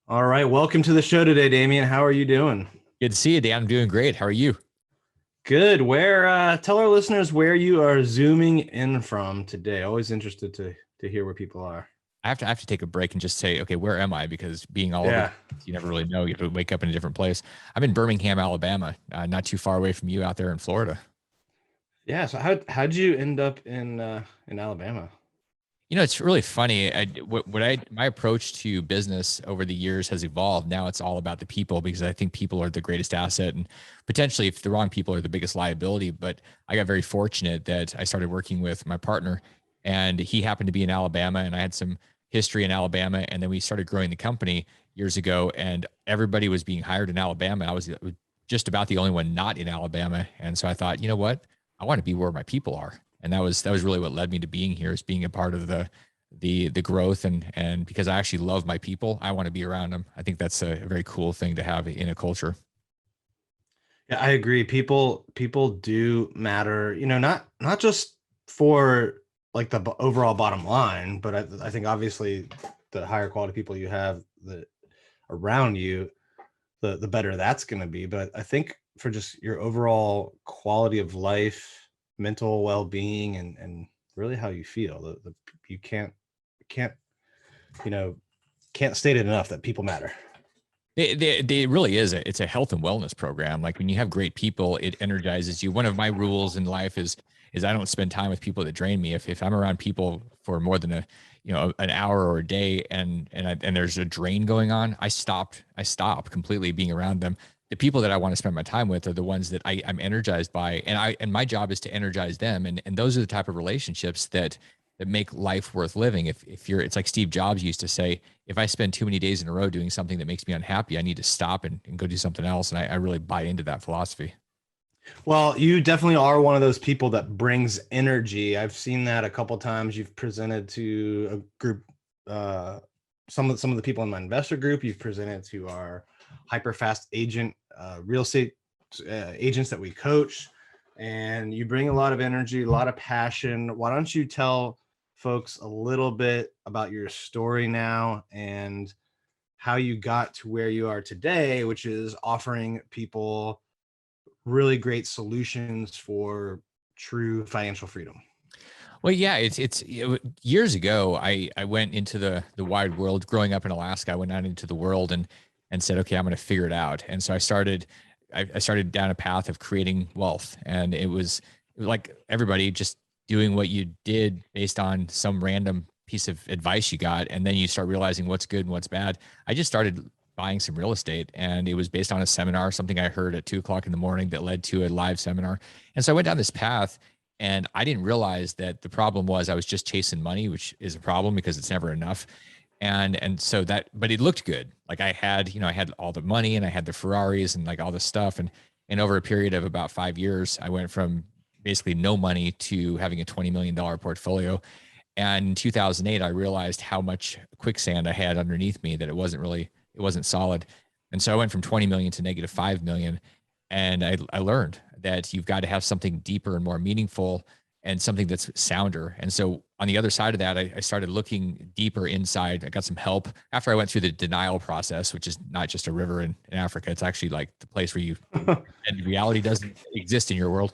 All right, welcome to the show today, Damion. How are you doing? Good to see you, Dan. I'm doing great. How are you? Good. Tell our listeners where you are zooming in from today. Always interested to hear where people are. I have to take a break and just say, okay, where am I? Because being all over the Yeah. place, you never really know. You have to wake up in a different place. I'm in Birmingham, Alabama, not too far away from you out there in Florida. Yeah. So how'd you end up in Alabama? You know, it's really funny. My approach to business over the years has evolved. Now it's all about the people because I think people are the greatest asset, and potentially, if the wrong people are the biggest liability. But I got very fortunate that I started working with my partner, and he happened to be in Alabama, and I had some history in Alabama, and then we started growing the company years ago, and everybody was being hired in Alabama. I was just about the only one not in Alabama, and so I thought, you know what? I want to be where my people are, and that was really what led me to being here, is being a part of the growth, and because I actually love my people, I want to be around them. I think that's a very cool thing to have in a culture. Yeah, I agree. People do matter, not just for like the overall bottom line, but I think obviously the higher quality people you have that around you, the better that's going to be. But I think for just your overall quality of life, mental well-being, and really how you feel, you can't you know can't state it enough that people matter. They really is it's a health and wellness program. Like when you have great people, it energizes you. One of my rules in life is I don't spend time with people that drain me. If I'm around people for more than an hour or a day, and there's a drain going on, I stop completely being around them. The people that I want to spend my time with are the ones that I'm energized by, and my job is to energize them. And those are the type of relationships that make life worth living. If you're, it's like Steve Jobs used to say, if I spend too many days in a row doing something that makes me unhappy, I need to stop and go do something else. And I really buy into that philosophy. Well, you definitely are one of those people that brings energy. I've seen that a couple times. You've presented to a group, uh, some of the people in my investor group. You've presented to our HyperFast agent, real estate agents that we coach, and you bring a lot of energy, a lot of passion. Why don't you tell folks a little bit about your story now and how you got to where you are today, which is offering people really great solutions for true financial freedom. Well, yeah, years ago, I went into the wide world. Growing up in Alaska, I went out into the world and said, okay, I'm going to figure it out. And so I started down a path of creating wealth, and it was like everybody just doing what you did based on some random piece of advice you got, and then you start realizing what's good and what's bad. I just started buying some real estate, and it was based on a seminar, something I heard at 2 o'clock in the morning that led to a live seminar. And so I went down this path, and I didn't realize that the problem was I was just chasing money, which is a problem because it's never enough. And so that, but it looked good. Like I had all the money and I had the Ferraris and like all this stuff. And over a period of about 5 years, I went from basically no money to having a $20 million portfolio. And in 2008, I realized how much quicksand I had underneath me, that it wasn't solid. And so I went from 20 million to negative 5 million. And I learned that you've got to have something deeper and more meaningful and something that's sounder. And so on the other side of that, I started looking deeper inside. I got some help after I went through the denial process, which is not just a river in Africa. It's actually like the place where and reality doesn't exist in your world.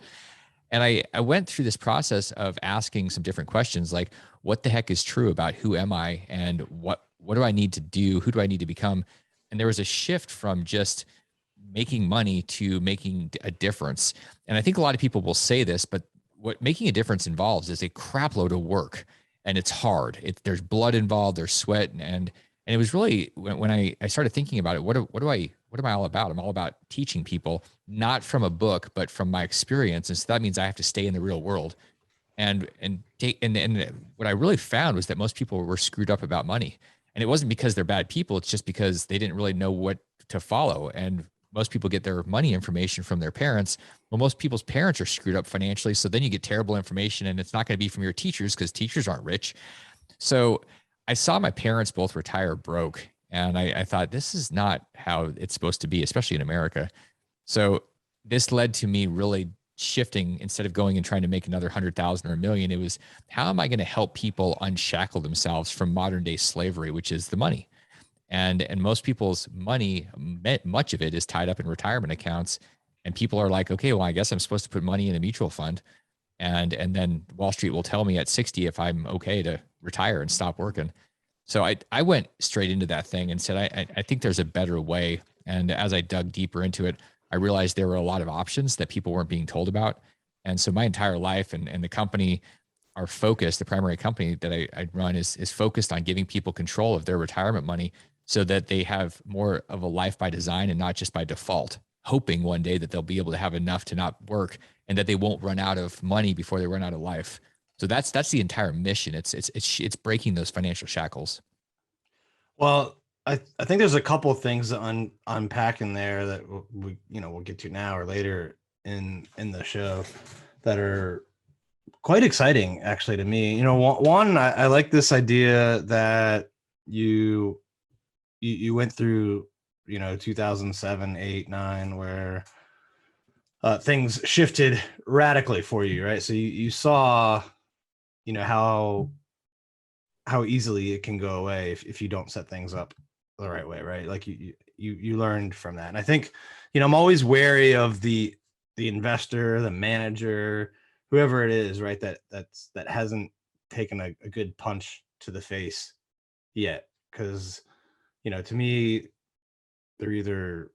And I went through this process of asking some different questions, like what the heck is true about who am I, and what do I need to do? Who do I need to become? And there was a shift from just making money to making a difference. And I think a lot of people will say this, but what making a difference involves is a crap load of work, and it's hard. There's blood involved, there's sweat, and it was really when I started thinking about it, what am I all about? I'm all about teaching people, not from a book, but from my experience. And so that means I have to stay in the real world. And what I really found was that most people were screwed up about money. And it wasn't because they're bad people, it's just because they didn't really know what to follow. And most people get their money information from their parents. Well, most people's parents are screwed up financially. So then you get terrible information, and it's not going to be from your teachers because teachers aren't rich. So I saw my parents both retire broke, and I thought this is not how it's supposed to be, especially in America. So this led to me really shifting. Instead of going and trying to make another 100,000 or a million, it was, how am I going to help people unshackle themselves from modern day slavery, which is the money? And most people's money, much of it is tied up in retirement accounts. And people are like, okay, well, I guess I'm supposed to put money in a mutual fund. And then Wall Street will tell me at 60 if I'm okay to retire and stop working. So I went straight into that thing and said, I think there's a better way. And as I dug deeper into it, I realized there were a lot of options that people weren't being told about. And so my entire life and the company are focused, the primary company that I run is focused on giving people control of their retirement money so that they have more of a life by design and not just by default, hoping one day that they'll be able to have enough to not work and that they won't run out of money before they run out of life. So that's the entire mission. It's breaking those financial shackles. Well, I think there's a couple of things to unpack in there that we'll get to now or later in the show that are quite exciting actually to me. One, I like this idea that you went through 2007, 8, 9, where things shifted radically for you, right? So you saw how easily it can go away if you don't set things up the right way, right? Like you learned from that. And I think I'm always wary of the investor, the manager, whoever it is, right, that hasn't taken a good punch to the face yet, because to me they're either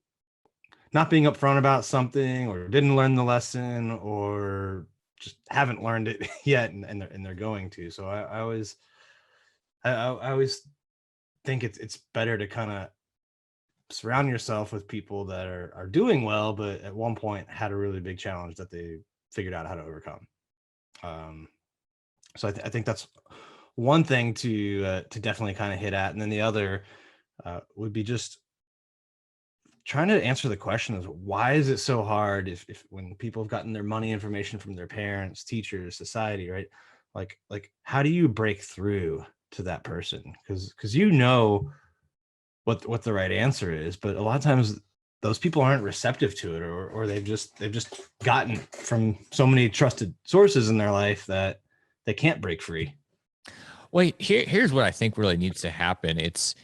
not being upfront about something, or didn't learn the lesson, or just haven't learned it yet, and they're going to. So I always think it's better to kind of surround yourself with people that are doing well, but at one point had a really big challenge that they figured out how to overcome. So I think that's one thing to definitely kind of hit at, and then the other would be just trying to answer the question is, why is it so hard if when people have gotten their money information from their parents, teachers, society, right? Like how do you break through to that person? Because what the right answer is, but a lot of times those people aren't receptive to it, or they've just gotten from so many trusted sources in their life that they can't break free. Well, here's what I think really needs to happen. It's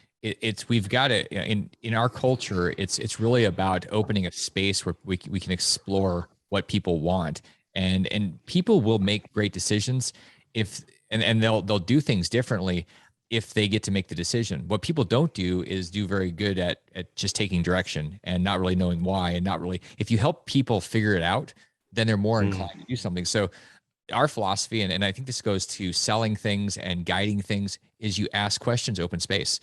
we've got to, in our culture, it's really about opening a space where we can explore what people want, and people will make great decisions if and they'll do things differently if they get to make the decision. What people don't do is do very good at just taking direction and not really knowing why, and not really, if you help people figure it out, then they're more inclined to do something. So our philosophy, and I think this goes to selling things and guiding things, is you ask questions, open space.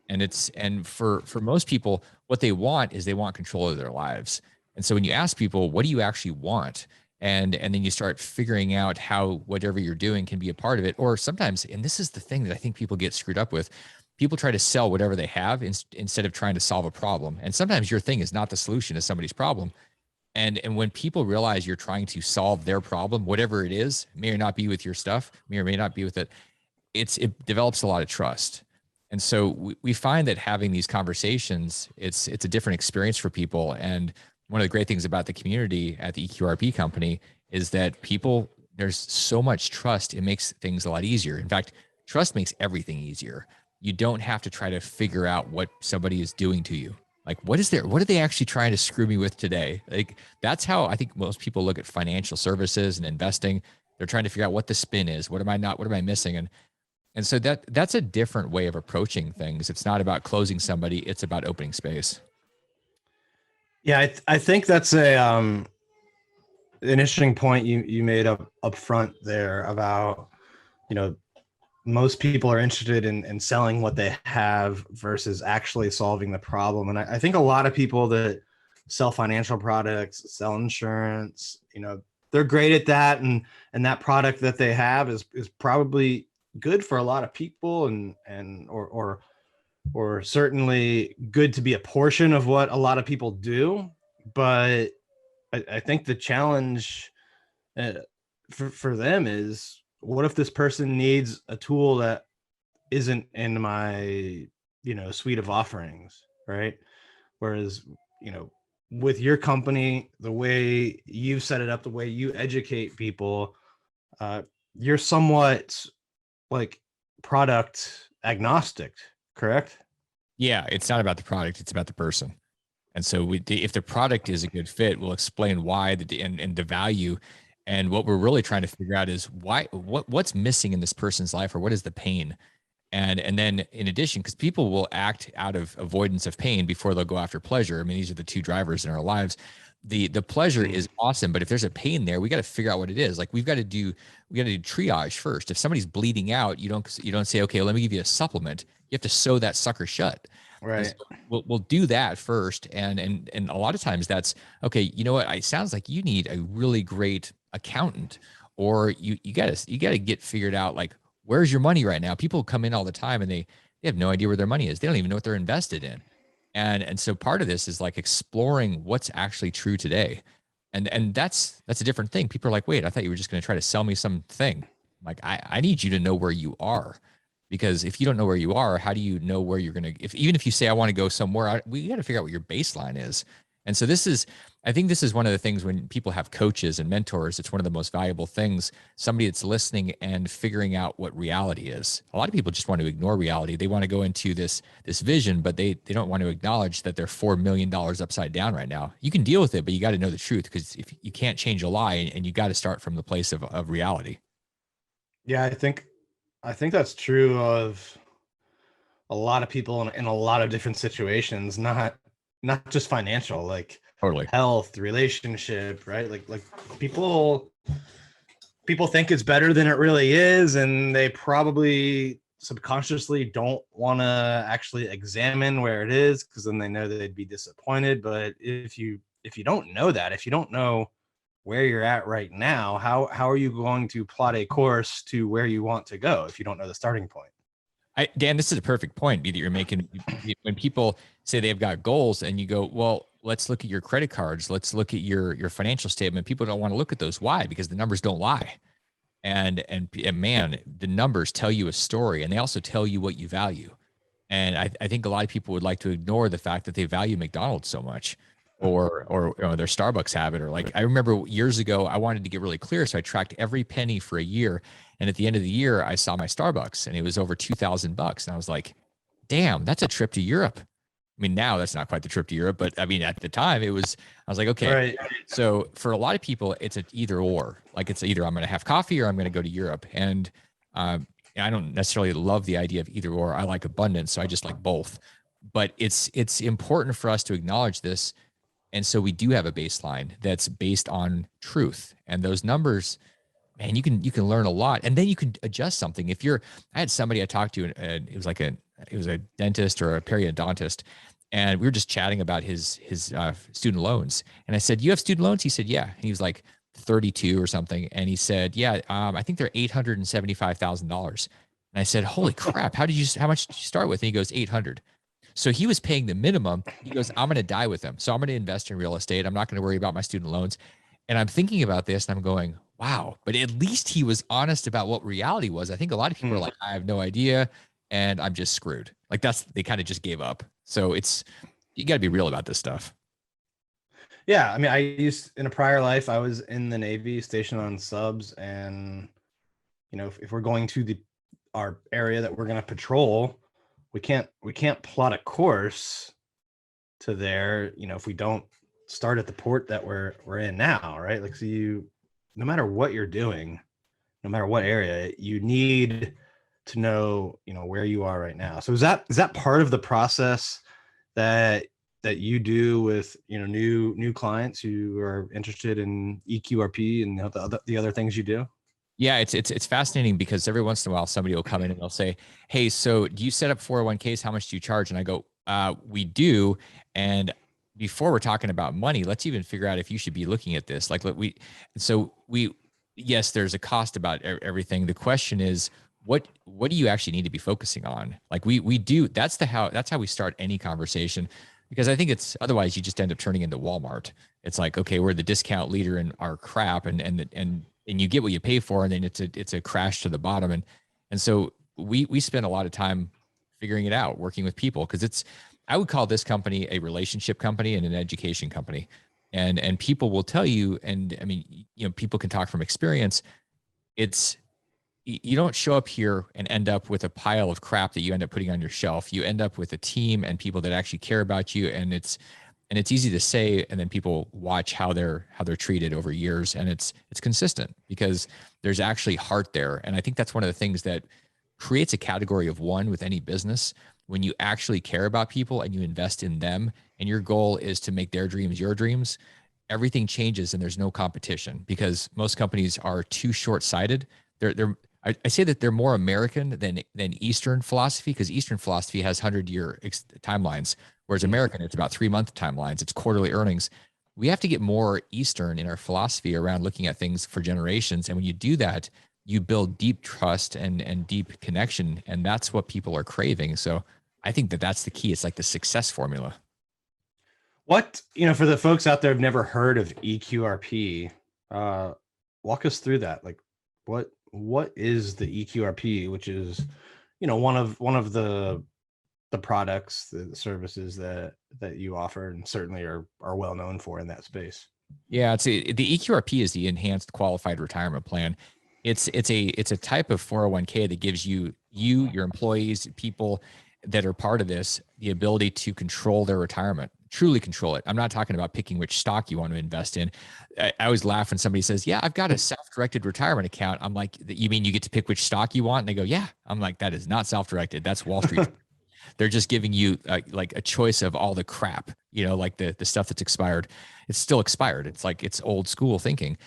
And for most people, what they want is they want control of their lives. And so when you ask people, what do you actually want? And then you start figuring out how whatever you're doing can be a part of it. Or sometimes, and this is the thing that I think people get screwed up with, people try to sell whatever they have instead of trying to solve a problem. And sometimes your thing is not the solution to somebody's problem. And when people realize you're trying to solve their problem, whatever it is, may or not be with your stuff, may or may not be with it, it develops a lot of trust. And so we find that having these conversations, it's a different experience for people. And one of the great things about the community at the eQRP company is that there's so much trust, it makes things a lot easier. In fact, trust makes everything easier. You don't have to try to figure out what somebody is doing to you. Like, what are they actually trying to screw me with today? Like, that's how I think most people look at financial services and investing. They're trying to figure out what the spin is. What am I missing? And so that's a different way of approaching things. It's not about closing somebody, it's about opening space. Yeah, I think that's an interesting point you made up front there about, most people are interested in selling what they have versus actually solving the problem. And I think a lot of people that sell financial products, sell insurance, they're great at that. And that product that they have is probably good for a lot of people, or certainly good to be a portion of what a lot of people do. But I think the challenge for them is, what if this person needs a tool that isn't in my suite of offerings, right? Whereas with your company, the way you set it up, the way you educate people, you're somewhat like product agnostic, correct? Yeah, it's not about the product, it's about the person. And so if the product is a good fit, we'll explain why and the value. And what we're really trying to figure out is what's missing in this person's life, or what is the pain. And then in addition, because people will act out of avoidance of pain before they'll go after pleasure. I mean, these are the two drivers in our lives. The pleasure is awesome, but if there's a pain there, we got to figure out what it is. Like we got to do triage first. If somebody's bleeding out, you don't say, okay, let me give you a supplement. You have to sew that sucker shut. And so Right. we'll do that first. And a lot of times that's okay. You know what? It sounds like you need a really great accountant, or you gotta get figured out, like, where's your money right now? People come in all the time and they have no idea where their money is. They don't even know what they're invested in. And so part of this is like exploring what's actually true today. And that's a different thing. People are like, wait, I thought you were just going to try to sell me something. Like, I need you to know where you are, because if you don't know where you are, how do you know where you're going to, even if you say, I want to go somewhere, we got to figure out what your baseline is. And so I think this is one of the things when people have coaches and mentors, it's one of the most valuable things, somebody that's listening and figuring out what reality is. A lot of people just want to ignore reality. They want to go into this vision, but they don't want to acknowledge that they're $4 million upside down right now. You can deal with it, but you got to know the truth, because if you can't change a lie, and you got to start from the place of reality. Yeah, I think that's true of a lot of people in a lot of different situations, not just financial, like Totally. health, relationship, right? Like people think it's better than it really is, and they probably subconsciously don't want to actually examine where it is, because then they know that they'd be disappointed. But if you don't know that, if you don't know where you're at right now, how are you going to plot a course to where you want to go if you don't know the starting point? Dan, this is a perfect point that you're making. When people say they've got goals, and you go, well, let's look at your credit cards, let's look at your financial statement. People don't want to look at those. Why? Because the numbers don't lie. And man, the numbers tell you a story, and they also tell you what you value. And I think a lot of people would like to ignore the fact that they value McDonald's so much, or their Starbucks habit. Or, like, I remember years ago, I wanted to get really clear, so I tracked every penny for a year. And at the end of the year, I saw my Starbucks, and it was over $2,000, and I was like, "Damn, that's a trip to Europe." I mean, now that's not quite the trip to Europe, but I mean, at the time, it was. I was like, okay. Right. So for a lot of people, it's an either or. Like, it's either I'm going to have coffee or I'm going to go to Europe. And I don't necessarily love the idea of either or. I like abundance, so I just like both. But it's important for us to acknowledge this, and so we do have a baseline that's based on truth. And those numbers, man, you can learn a lot, and then you can adjust something. I had somebody I talked to, and it was a dentist or a periodontist, and we were just chatting about his student loans. And I said, "You have student loans?" He said, "Yeah." And he was like 32 or something, and he said, "Yeah, I think they're $875,000." And I said, "Holy crap! How much did you start with?" And he goes, 800. So he was paying the minimum. He goes, "I'm going to die with them. So I'm going to invest in real estate. I'm not going to worry about my student loans." And I'm thinking about this, and I'm going, wow, but at least he was honest about what reality was. I think a lot of people are like, I have no idea, and I'm just screwed. Like, they kind of just gave up. So you got to be real about this stuff. Yeah, I mean, in a prior life, I was in the Navy, stationed on subs, and if we're going to our area that we're going to patrol, we can't plot a course to there, if we don't start at the port that we're in now, right? Like, so no matter what you're doing, no matter what area, you need to know, where you are right now. So is that part of the process that you do with, new clients who are interested in eQRP and the other things you do? Yeah, it's fascinating, because every once in a while somebody will come in and they'll say, "Hey, so do you set up 401ks? How much do you charge?" And I go, "We do." And before we're talking about money, let's even figure out if you should be looking at this. Like, yes, there's a cost about everything. The question is, what do you actually need to be focusing on? Like, we do. That's how we start any conversation, because I think it's otherwise you just end up turning into Walmart. It's like, okay, we're the discount leader in our crap, and you get what you pay for, and then it's a crash to the bottom. And so we spend a lot of time figuring it out, working with people, because I would call this company a relationship company and an education company. And people will tell you, and I mean, people can talk from experience. It's you don't show up here and end up with a pile of crap that you end up putting on your shelf. You end up with a team and people that actually care about you. And it's easy to say, and then people watch how they're treated over years. And it's consistent because there's actually heart there. And I think that's one of the things that creates a category of one with any business. When you actually care about people and you invest in them, and your goal is to make their dreams your dreams, everything changes and there's no competition, because most companies are too short-sighted. I say that they're more American than Eastern philosophy, because Eastern philosophy has 100-year timelines, whereas American, it's about 3-month timelines. It's quarterly earnings. We have to get more Eastern in our philosophy around looking at things for generations. And when you do that, you build deep trust and deep connection. And that's what people are craving. So I think that that's the key. It's like the success formula. What, for the folks out there who've never heard of eQRP, walk us through that. Like, what is the eQRP, which is, one of the products, the services that you offer, and certainly are well known for in that space. Yeah, the eQRP is the enhanced qualified retirement plan. It's a type of 401k that gives you, your employees, people that are part of this, the ability to control their retirement, truly control it. I'm not talking about picking which stock you want to invest in. I always laugh when somebody says, yeah, I've got a self-directed retirement account. I'm like, you mean you get to pick which stock you want? And they go, yeah. I'm like, that is not self-directed. That's Wall Street. They're just giving you like a choice of all the crap, like the stuff that's expired. It's still expired. It's like, it's old school thinking.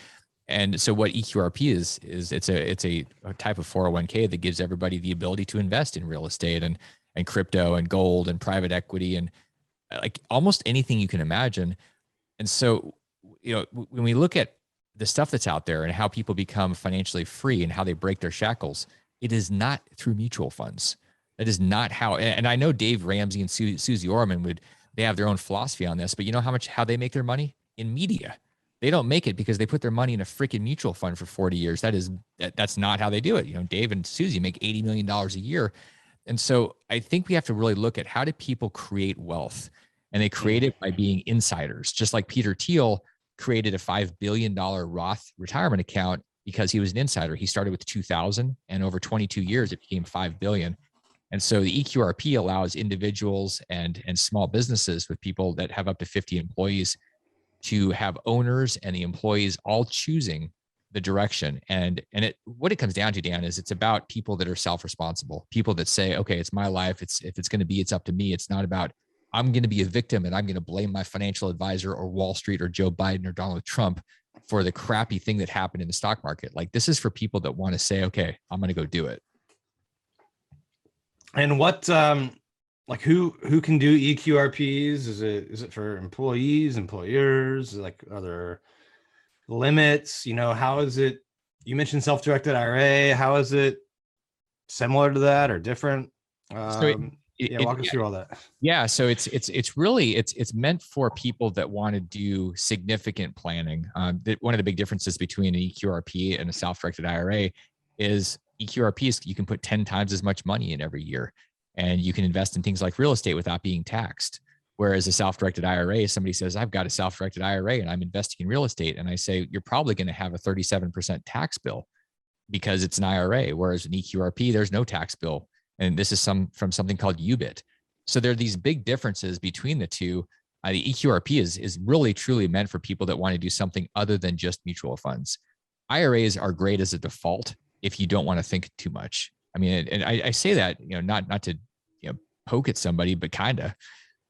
And so what eQRP is it's a type of 401k that gives everybody the ability to invest in real estate and crypto and gold and private equity and like almost anything you can imagine. And so, when we look at the stuff that's out there and how people become financially free and how they break their shackles, it is not through mutual funds. That is not how, and I know Dave Ramsey and Susie Orman they have their own philosophy on this, but you know how they make their money? In media. They don't make it because they put their money in a freaking mutual fund for 40 years. That's not how they do it. Dave and Susie make $80 million a year. And so I think we have to really look at, how do people create wealth? And they create it by being insiders, just like Peter Thiel created a $5 billion Roth retirement account because he was an insider. He started with 2,000 and over 22 years, it became 5 billion. And so the eQRP allows individuals and small businesses with people that have up to 50 employees to have owners and the employees all choosing the direction. And what it comes down to, Dan, is it's about people that are self-responsible, people that say, okay, it's my life. If it's going to be, it's up to me. It's not about, I'm going to be a victim and I'm going to blame my financial advisor or Wall Street or Joe Biden or Donald Trump for the crappy thing that happened in the stock market. Like, this is for people that want to say, okay, I'm going to go do it. And what, like who can do eQRPs? Is it for employees, employers? Like, are there limits? How is it? You mentioned self-directed IRA. How is it similar to that or different? Walk us through all that. Yeah, so it's really meant for people that want to do significant planning. One of the big differences between an eQRP and a self-directed IRA is eQRPs, you can put 10 times as much money in every year, and you can invest in things like real estate without being taxed. Whereas a self-directed IRA, somebody says, I've got a self-directed IRA and I'm investing in real estate. And I say, you're probably going to have a 37% tax bill because it's an IRA. Whereas an eQRP, there's no tax bill. And this is from something called UBIT. So there are these big differences between the two. The eQRP is really, truly meant for people that want to do something other than just mutual funds. IRAs are great as a default if you don't want to think too much. I mean, and I say that, not to, poke at somebody, but kind of,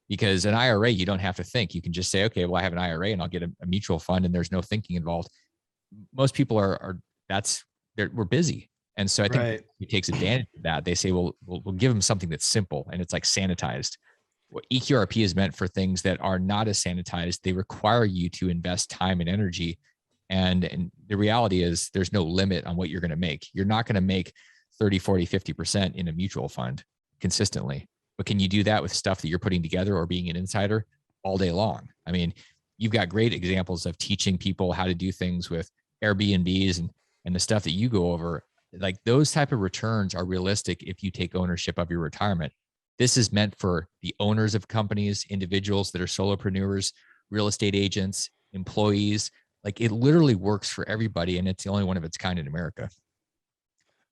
because an IRA, you don't have to think. You can just say, okay, well, I have an IRA and I'll get a mutual fund and there's no thinking involved. Most people we're busy. And so I think he takes advantage of that. They say, well, we'll give them something that's simple and it's like sanitized. Well, eQRP is meant for things that are not as sanitized. They require you to invest time and energy. And the reality is there's no limit on what you're going to make. You're not going to make 30, 40, 50% in a mutual fund consistently. But can you do that with stuff that you're putting together or being an insider all day long? I mean, you've got great examples of teaching people how to do things with Airbnbs and the stuff that you go over. Like, those type of returns are realistic if you take ownership of your retirement. This is meant for the owners of companies, individuals that are solopreneurs, real estate agents, employees. Like, it literally works for everybody, and it's the only one of its kind in America.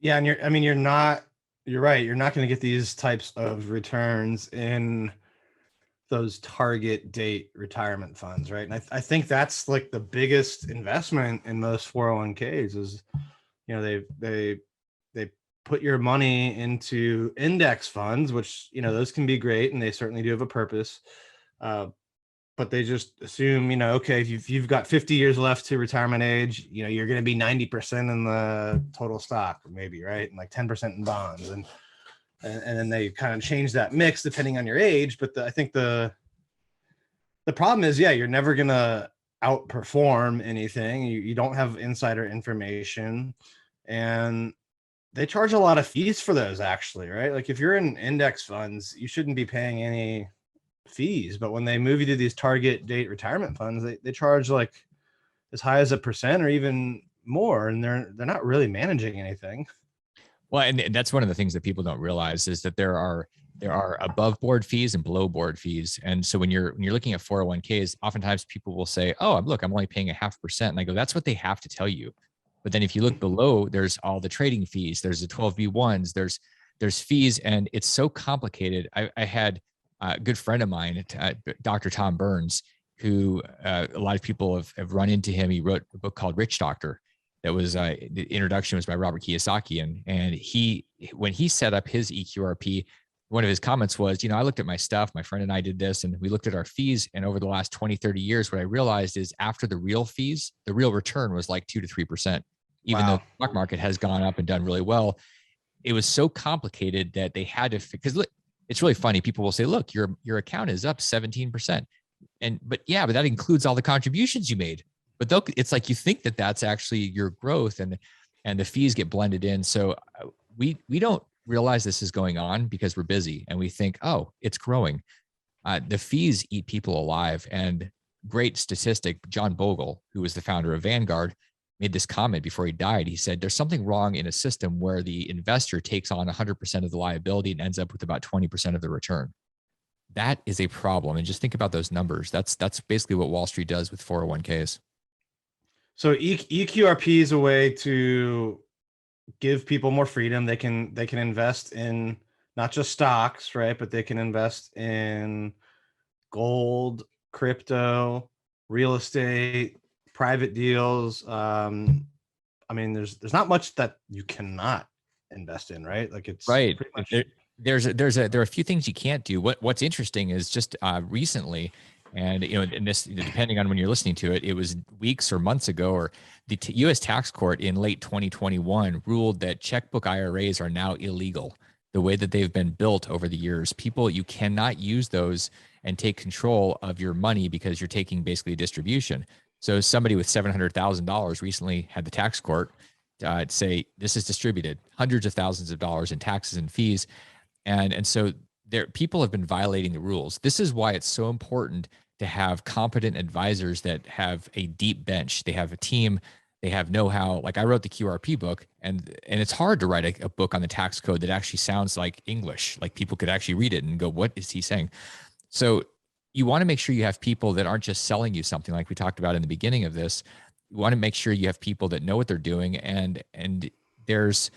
Yeah, and you're right. You're not going to get these types of returns in those target date retirement funds, right? And I think that's like the biggest investment in most 401ks is, they put your money into index funds, which, those can be great and they certainly do have a purpose. But they just assume, okay, if you've got 50 years left to retirement age, you're going to be 90% in the total stock, maybe, right? And like 10% in bonds. And then they kind of change that mix depending on your age. But I think the problem is, yeah, you're never going to outperform anything. You don't have insider information. And they charge a lot of fees for those, actually, right? Like if you're in index funds, you shouldn't be paying any fees, but when they move you to these target date retirement funds, they charge like as high as 1% or even more, and they're not really managing anything. Well, and that's one of the things that people don't realize is that there are above board fees and below board fees. And so when you're looking at 401ks, oftentimes people will say, "Oh, look, I'm only paying 0.5%." And I go, "That's what they have to tell you." But then if you look below, there's all the trading fees, there's the 12b1s, there's fees, and it's so complicated. I had a good friend of mine, Dr. Tom Burns, who a lot of people have run into him. He wrote a book called Rich Doctor that was the introduction was by Robert Kiyosaki. And he, when he set up his eQRP, one of his comments was, I looked at my stuff, my friend and I did this, and we looked at our fees. And over the last 20, 30 years, what I realized is after the real fees, the real return was like 2 to 3%, even though Wow. the stock market has gone up and done really well. It was so complicated that they had to, because look, it's really funny. People will say, look, your account is up 17%. But that includes all the contributions you made. But it's like you think that that's actually your growth, and the fees get blended in. So we don't realize this is going on because we're busy and we think, oh, it's growing. The fees eat people alive. And great statistic, John Bogle, who was the founder of Vanguard, made this comment before he died. He said, there's something wrong in a system where the investor takes on 100% of the liability and ends up with about 20% of the return. That is a problem. And just think about those numbers. That's basically what Wall Street does with 401ks. So EQRP is a way to give people more freedom. They can invest in not just stocks, right? But they can invest in gold, crypto, real estate, private deals. There's not much that you cannot invest in, right? Like it's Right. pretty much. There are a few things you can't do. What's interesting is just recently, and in this, depending on when you're listening to it, it was weeks or months ago, or the U.S. tax court in late 2021 ruled that checkbook IRAs are now illegal. The way that they've been built over the years, you cannot use those and take control of your money because you're taking basically a distribution. So somebody with $700,000 recently had the tax court say this is distributed hundreds of thousands of dollars in taxes and fees, and so people have been violating the rules. This is why it's so important to have competent advisors that have a deep bench. They have a team. They have know-how. Like I wrote the QRP book, and it's hard to write a book on the tax code that actually sounds like English, like people could actually read it and go, "What is he saying?" So you want to make sure you have people that aren't just selling you something, like we talked about in the beginning of this. You want to make sure you have people that know what they're doing, and there's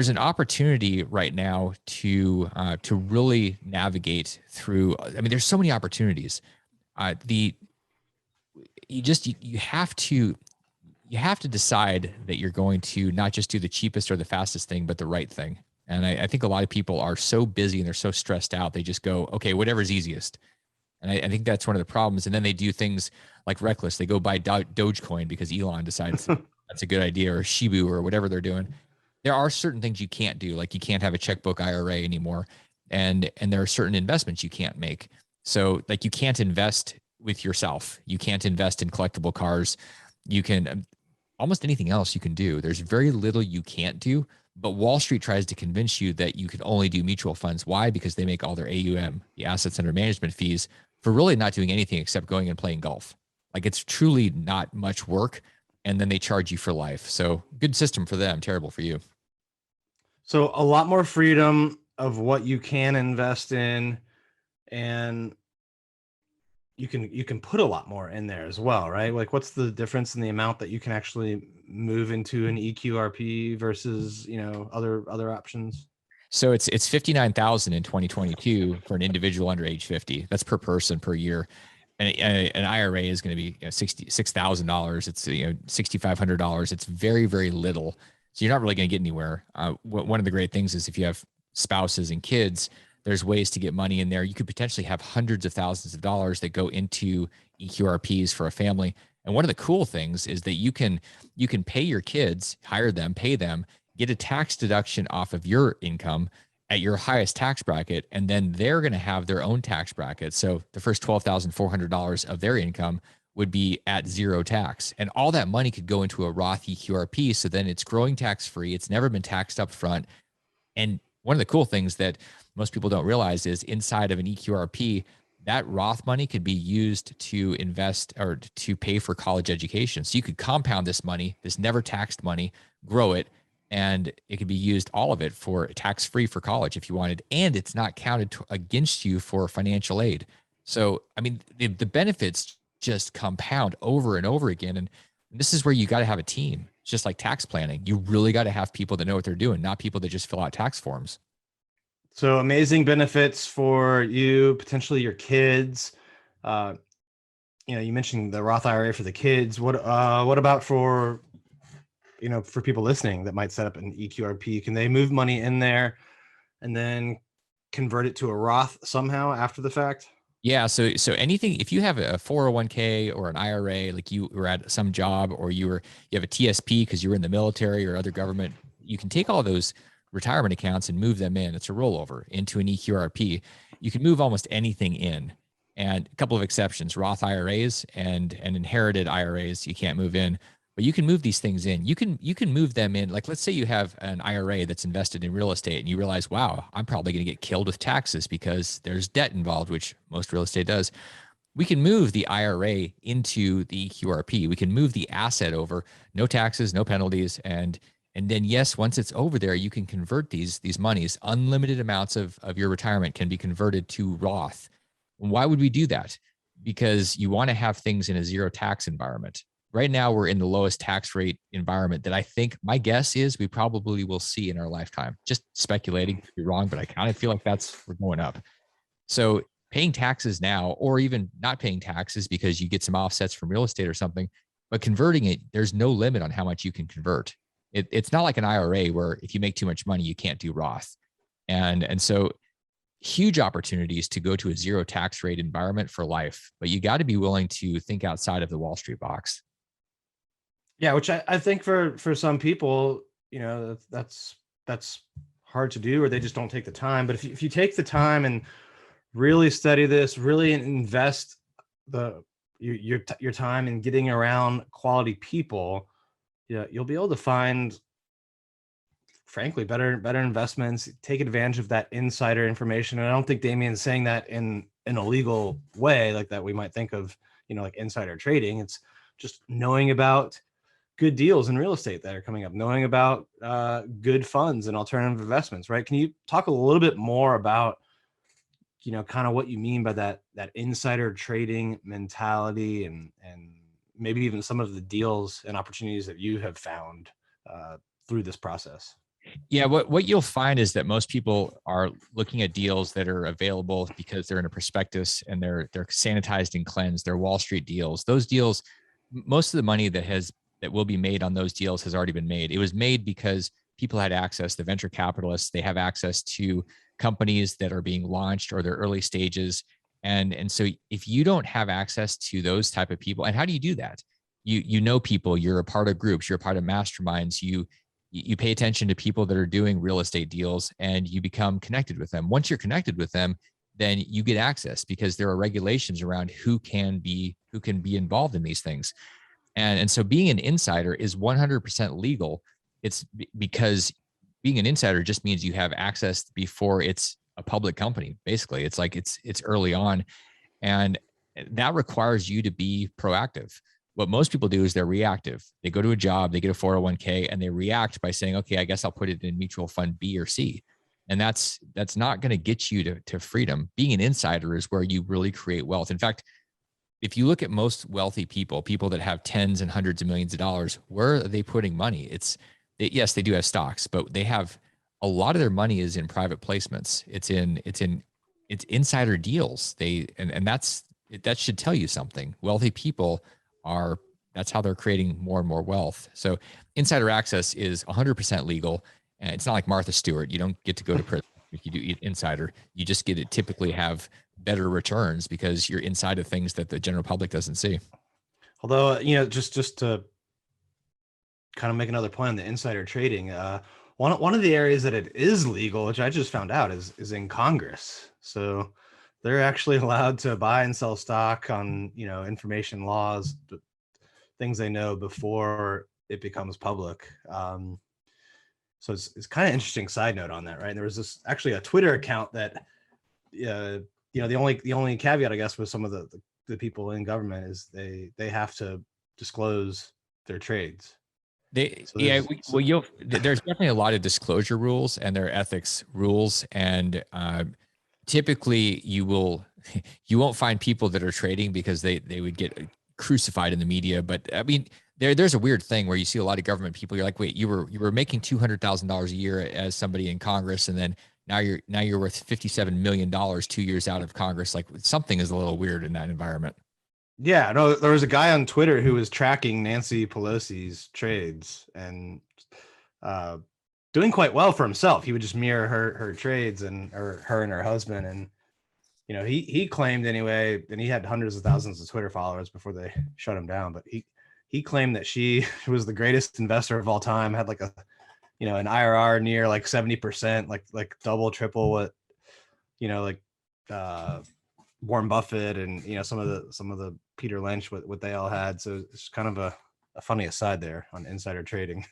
an opportunity right now to really navigate through. I mean, there's so many opportunities. You have to decide that you're going to not just do the cheapest or the fastest thing, but the right thing. And I think a lot of people are so busy and they're so stressed out. They just go, okay, whatever's easiest. And I think that's one of the problems. And then they do things like reckless. They go buy Dogecoin because Elon decides that's a good idea, or Shibu, or whatever they're doing. There are certain things you can't do, like you can't have a checkbook IRA anymore, and there are certain investments you can't make. So like you can't invest with yourself. You can't invest in collectible cars. You can almost anything else you can do. There's very little you can't do. But Wall Street tries to convince you that you can only do mutual funds. Why? Because they make all their AUM, the assets under management fees, for really not doing anything except going and playing golf. Like it's truly not much work. And then they charge you for life. So good system for them, terrible for you. So a lot more freedom of what you can invest in. And you can put a lot more in there as well, right? Like, what's the difference in the amount that you can actually move into an eQRP versus, you know, other options? So it's 59,000 in 2022 for an individual under age 50. That's per person per year. And an IRA is going to be, you know, $66,000. It's, you know, $6,500. It's very, very little. So you're not really going to get anywhere. One of the great things is if you have spouses and kids, there's ways to get money in there. You could potentially have hundreds of thousands of dollars that go into eQRPs for a family. And one of the cool things is that you can pay your kids, hire them, pay them, get a tax deduction off of your income at your highest tax bracket, and then they're going to have their own tax bracket. So the first $12,400 of their income would be at zero tax, and all that money could go into a Roth eQRP. So then it's growing tax free. It's never been taxed up front. And one of the cool things that most people don't realize is inside of an eQRP, that Roth money could be used to invest or to pay for college education. So you could compound this money, this never taxed money, grow it, and it could be used, all of it, for tax-free for college if you wanted. And it's not counted against you for financial aid. So, I mean, the benefits just compound over and over again. And this is where you got to have a team. It's just like tax planning. You really got to have people that know what they're doing, not people that just fill out tax forms. So amazing benefits for you, potentially your kids. Uh, you know, you mentioned the Roth IRA for the kids. What about for, you know, for people listening that might set up an eQRP? Can they move money in there and then convert it to a Roth somehow after the fact? Yeah. So anything, if you have a 401k or an IRA, like you were at some job, or you have a TSP because you were in the military or other government, you can take all those retirement accounts and move them in. It's a rollover into an eQRP. You can move almost anything in, and a couple of exceptions: Roth IRAs and inherited IRAs you can't move in. But you can move these things in. You can move them in. Like, let's say you have an IRA that's invested in real estate, and you realize, wow, I'm probably going to get killed with taxes because there's debt involved, which most real estate does. We can move the IRA into the eQRP. We can move the asset over, no taxes, no penalties, and then, yes, once it's over there, you can convert these monies. Unlimited amounts of your retirement can be converted to Roth. Why would we do that? Because you want to have things in a zero tax environment. Right now, we're in the lowest tax rate environment that I think, my guess is, we probably will see in our lifetime. Just speculating, could be wrong, but I kind of feel like we're going up. So paying taxes now, or even not paying taxes because you get some offsets from real estate or something, but converting it, there's no limit on how much you can convert. It's not like an IRA where if you make too much money, you can't do Roth. And so huge opportunities to go to a zero tax rate environment for life, but you got to be willing to think outside of the Wall Street box. Yeah, which I think for some people, you know, that's hard to do, or they just don't take the time. But if you take the time and really study this, really invest your time in getting around quality people, yeah, you'll be able to find, frankly, better investments. Take advantage of that insider information. And I don't think Damien's saying that in a legal way, like that we might think of, you know, like insider trading. It's just knowing about good deals in real estate that are coming up, knowing about good funds and alternative investments, right? Can you talk a little bit more about, you know, kind of what you mean by that insider trading mentality, and maybe even some of the deals and opportunities that you have found through this process? Yeah, what you'll find is that most people are looking at deals that are available because they're in a prospectus and they're sanitized and cleansed. They're Wall Street deals. Those deals, most of the money that will be made on those deals has already been made. It was made because people had access. The venture capitalists, they have access to companies that are being launched or their early stages. And so if you don't have access to those type of people, and how do you do that? You know people, you're a part of groups, you're a part of masterminds, you pay attention to people that are doing real estate deals, and you become connected with them. Once you're connected with them, then you get access because there are regulations around who can be involved in these things. And so being an insider is 100% legal. It's because being an insider just means you have access before it's a public company. Basically, it's like it's early on, and that requires you to be proactive. What most people do is they're reactive. They go to a job, they get a 401k, and they react by saying, okay, I guess I'll put it in mutual fund B or C. And that's not going to get you to freedom. Being an insider is where you really create wealth. In fact, if you look at most wealthy people, people that have tens and hundreds of millions of dollars, where are they putting money? Yes, they do have stocks, but they have a lot of their money is in private placements. It's insider deals. And that should tell you something. Wealthy people that's how they're creating more and more wealth. So insider access is 100% legal. And it's not like Martha Stewart. You don't get to go to prison if you do insider. You just get to typically have better returns because you're inside of things that the general public doesn't see. Although, just to kind of make another point on the insider trading, one of the areas that it is legal, which I just found out, is in Congress. So they're actually allowed to buy and sell stock on, information laws, things they know before it becomes public. So it's kind of interesting side note on that, right? And there was actually a Twitter account that, the only caveat, I guess, with some of the people in government is they have to disclose their trades. There's definitely a lot of disclosure rules and there are ethics rules, and typically you won't find people that are trading because they would get crucified in the media. But I mean, there's a weird thing where you see a lot of government people. You're like, wait, you were making $200,000 a year as somebody in Congress, and then now you're worth $57 million 2 years out of Congress. Like something is a little weird in that environment. Yeah, no, there was a guy on Twitter who was tracking Nancy Pelosi's trades and doing quite well for himself. He would just mirror her trades or her and her husband. And, he claimed anyway, and he had hundreds of thousands of Twitter followers before they shut him down. But he claimed that she was the greatest investor of all time, had like an IRR near like 70%, like double, triple what, Warren Buffett and some of the Peter Lynch, what they all had. So it's kind of a funny aside there on insider trading.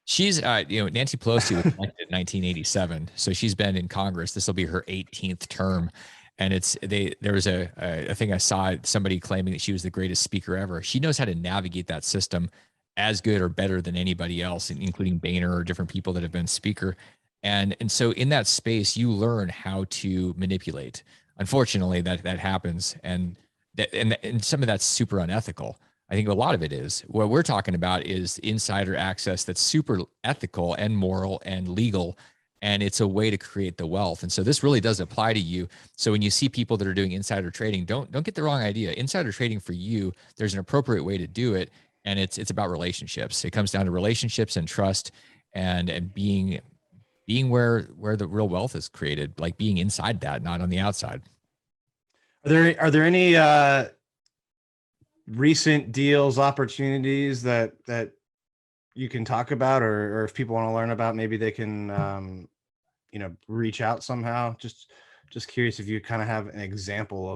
She's Nancy Pelosi was elected in 1987, so she's been in Congress. This will be her 18th term, and there was a thing I saw, somebody claiming that she was the greatest speaker ever. She knows how to navigate that system as good or better than anybody else, including Boehner or different people that have been speaker. And so in that space, you learn how to manipulate. Unfortunately, that happens, and some of that's super unethical. I think a lot of it is. What we're talking about is insider access that's super ethical and moral and legal, and it's a way to create the wealth. And so this really does apply to you. So when you see people that are doing insider trading, don't get the wrong idea. Insider trading for you, there's an appropriate way to do it, and it's about relationships. It comes down to relationships and trust, and being where the real wealth is created, like being inside that, not on the outside. Are there any recent deals, opportunities that you can talk about, or if people want to learn about, maybe they can reach out somehow? Just curious if you kind of have an example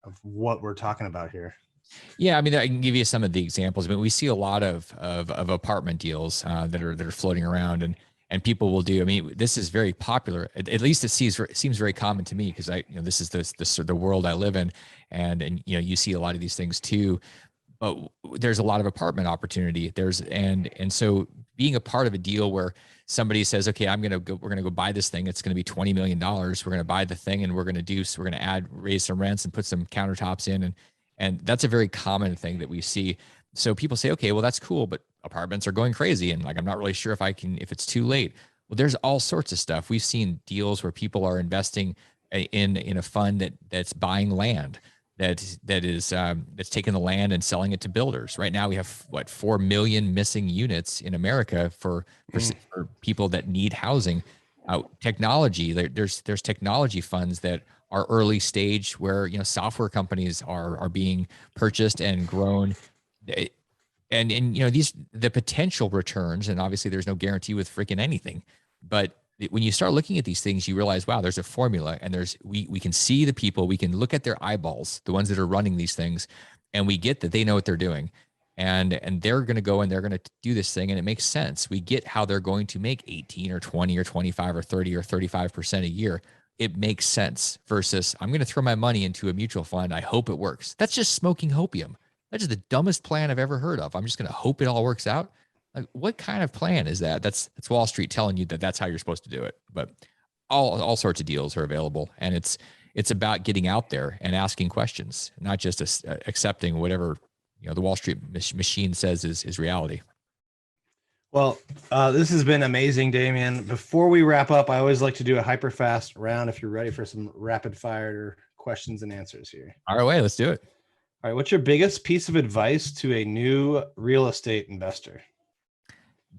of what we're talking about here. Yeah, I mean, I can give you some of the examples. I mean, we see a lot of apartment deals that are floating around, and people will do. I mean, this is very popular. At least it seems very common to me, because this is the world I live in, and you see a lot of these things too. But there's a lot of apartment opportunity. And so being a part of a deal where somebody says, okay, we're gonna go buy this thing. It's gonna be $20 million. We're gonna buy the thing, and we're gonna raise some rents and put some countertops in, and that's a very common thing that we see. So people say, okay, well, that's cool, but apartments are going crazy, and like I'm not really sure if it's too late. Well, there's all sorts of stuff. We've seen deals where people are investing in a fund that's buying land, that's taking the land and selling it to builders. Right now we have 4 million missing units in America for people that need housing. Technology, there's technology funds that are early stage, where software companies are being purchased and grown, and the potential returns, and obviously there's no guarantee with freaking anything, but when you start looking at these things, you realize, wow, there's a formula, and we can see the people, we can look at their eyeballs, the ones that are running these things, and we get that they know what they're doing, and they're going to go and they're going to do this thing, and it makes sense. We get how they're going to make 18 or 20 or 25 or 30 or 35% a year. It makes sense, versus I'm going to throw my money into a mutual fund. I hope it works. That's just smoking hopium. That's just the dumbest plan I've ever heard of. I'm just going to hope it all works out. Like, what kind of plan is that? That's Wall Street telling you that that's how you're supposed to do it. But all sorts of deals are available, and it's about getting out there and asking questions, not just accepting whatever, the Wall Street machine says is reality. Well, this has been amazing, Damion. Before we wrap up, I always like to do a hyper-fast round if you're ready for some rapid fire questions and answers here. All right, let's do it. All right. What's your biggest piece of advice to a new real estate investor?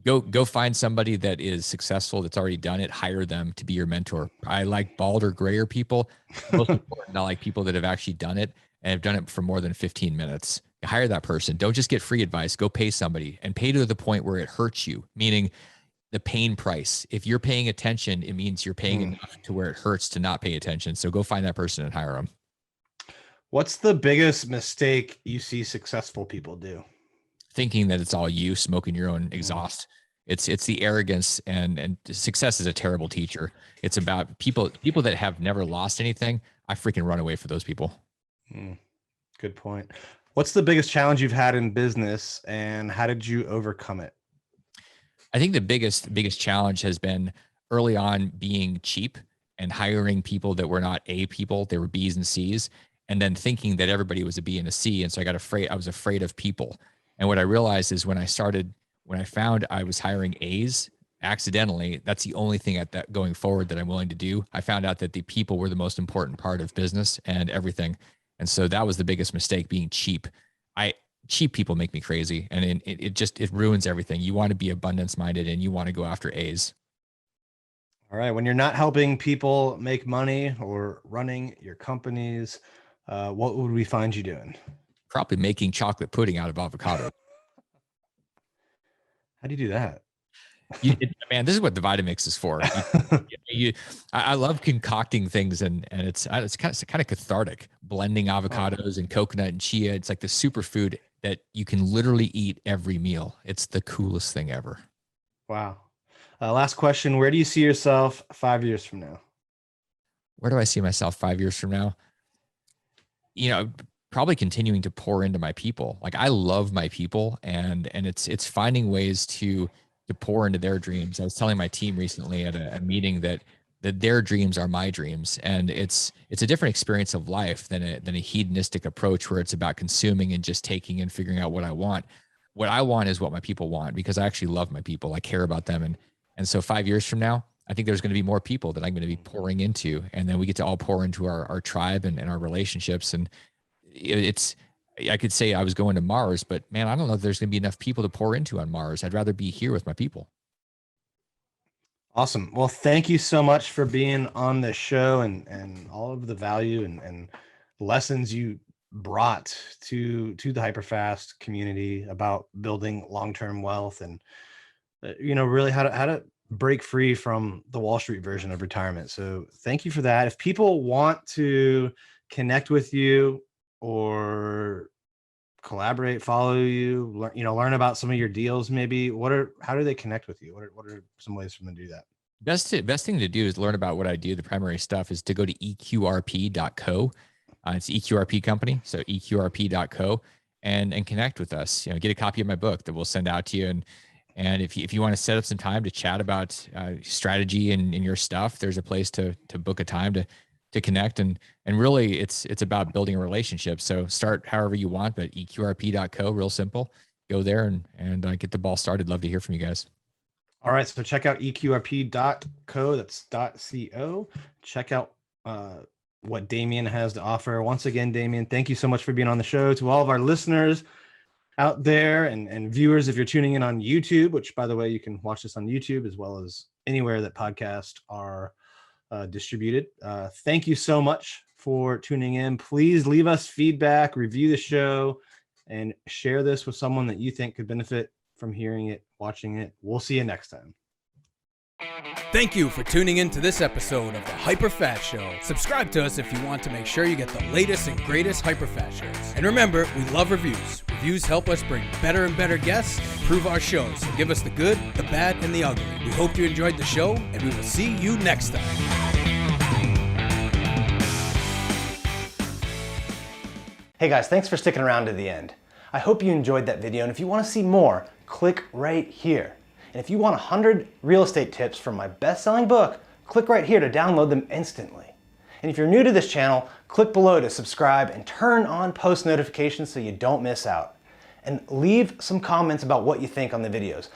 Go find somebody that is successful, that's already done it. Hire them to be your mentor. I like bald or grayer people. Most important, I like people that have actually done it and have done it for more than 15 minutes. Hire that person. Don't just get free advice. Go pay somebody, and pay to the point where it hurts you, meaning the pain price. If you're paying attention, it means you're paying enough to where it hurts to not pay attention. So go find that person and hire them. What's the biggest mistake you see successful people do? Thinking that it's all you, smoking your own exhaust. It's the arrogance, and success is a terrible teacher. It's about people that have never lost anything. I freaking run away for those people. Good point. What's the biggest challenge you've had in business, and how did you overcome it? I think the biggest challenge has been early on being cheap and hiring people that were not A people. They were B's and C's, and then thinking that everybody was a B and a C. And so I was afraid of people. And what I realized is when I found I was hiring A's accidentally, that's the only thing at that going forward that I'm willing to do. I found out that the people were the most important part of business and everything. And so that was the biggest mistake, being cheap. Cheap people make me crazy, and it ruins everything. You want to be abundance minded, and you want to go after A's. All right. When you're not helping people make money or running your companies, what would we find you doing? Probably making chocolate pudding out of avocado. How do you do that? Man, this is what the Vitamix is for. I love concocting things, and it's kind of cathartic. Blending avocados and coconut and chia. It's like the superfood that you can literally eat every meal. It's the coolest thing ever. Wow. Last question. Where do you see yourself 5 years from now? Where do I see myself 5 years from now? Probably continuing to pour into my people. Like, I love my people, and it's finding ways to pour into their dreams. I was telling my team recently at a meeting that their dreams are my dreams, and it's a different experience of life than a hedonistic approach where it's about consuming and just taking and figuring out what I want. What I want is what my people want, because I actually love my people. I care about them, and so 5 years from now, I think there's going to be more people that I'm going to be pouring into, and then we get to all pour into our tribe and our relationships. And I could say I was going to Mars, but man, I don't know if there's going to be enough people to pour into on Mars. I'd rather be here with my people. Awesome. Well, thank you so much for being on this show, and all of the value and lessons you brought to the HyperFast community about building long-term wealth, and really how to break free from the Wall Street version of retirement. So thank you for that. If people want to connect with you or collaborate, follow you, learn about some of your deals, maybe, how do they connect with you? What are some ways for them to do that? Best thing to do is learn about what I do. The primary stuff is to go to eqrp.co. It's eQRP company, so eqrp.co, and connect with us. Get a copy of my book that we'll send out to you. And if you want to set up some time to chat about strategy and your stuff, there's a place to book a time to connect. And really it's about building a relationship. So start however you want, but eqrp.co, real simple. Go there and get the ball started. Love to hear from you guys. All right. So check out eqrp.co. That's .co. Check out what Damion has to offer. Once again, Damion, thank you so much for being on the show. To all of our listeners out there and viewers, if you're tuning in on YouTube, which, by the way, you can watch this on YouTube as well as anywhere that podcasts are distributed. Thank you so much for tuning in. Please leave us feedback, review the show, and share this with someone that you think could benefit from hearing it, watching it. We'll see you next time. Thank you for tuning in to this episode of the HyperFast Show. Subscribe to us if you want to make sure you get the latest and greatest HyperFast shows. And remember, we love reviews. Reviews help us bring better and better guests and improve our shows. So give us the good, the bad, and the ugly. We hope you enjoyed the show, and we will see you next time. Hey guys, thanks for sticking around to the end. I hope you enjoyed that video, and if you want to see more, click right here. And if you want 100 real estate tips from my best-selling book, click right here to download them instantly. And if you're new to this channel, click below to subscribe and turn on post notifications so you don't miss out. And leave some comments about what you think on the videos.